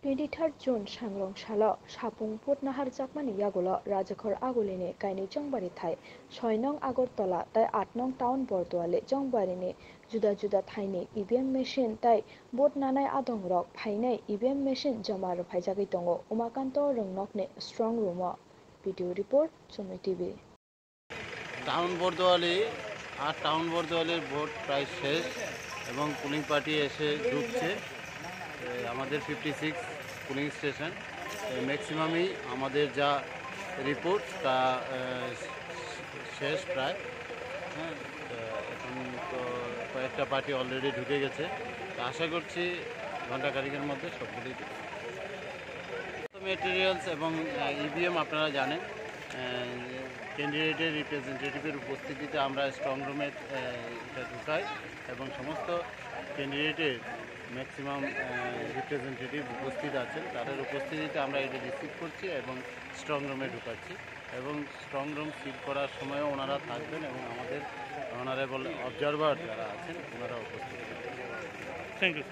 23 June Shangrong Shala Sapung Put Nahar Jakmani Yagola Rajakhor Aguline Kaini Jongbari Thai 6 nong Agartala tai 8 nong Town Bordwale Jongbarini Juda Juda Thaini EVM machine tai Bot Nanai Adong Rok Phainai EVM machine Jamar Phaijagi Tongo Umakanto Rongnokne Strong Room Video report Chonoi TV town Bardowali আর town বর্দোয়ালির vote প্রায় শেষ এবং pulling party এসে ঢুকছে আমাদের 56 pulling station ম্যাক্সিমামই আমাদের যা রিপোর্ট তা শেষ প্রায় হ্যাঁ এখন তো কয়েকটা পার্টি অলরেডি ঢুকে গেছে তো আশা করছি ঘণ্টাখানেকের মধ্যে সবগুলি মেটেরিয়ালস এবং ইভিএম আপনারা জানেন ক্যান্ডিডেটের রিপ্রেজেন্টেটিভের উপস্থিতিতে আমরা স্ট্রং রুমে এটা ঢুকাই এবং সমস্ত ক্যান্ডিডেটের ম্যাক্সিমাম রিপ্রেজেন্টেটিভ উপস্থিত আছেন তাদের উপস্থিতিতে আমরা এটা রিসিভ করছি এবং স্ট্রং রুমে ঢুকাচ্ছি এবং স্ট্রং রুম সিল করার সময়ও ওনারা থাকবেন এবং আমাদের অনারেবল অবজারভার যারা আছেন ওনারা উপস্থিত থাকবেন। Thank you.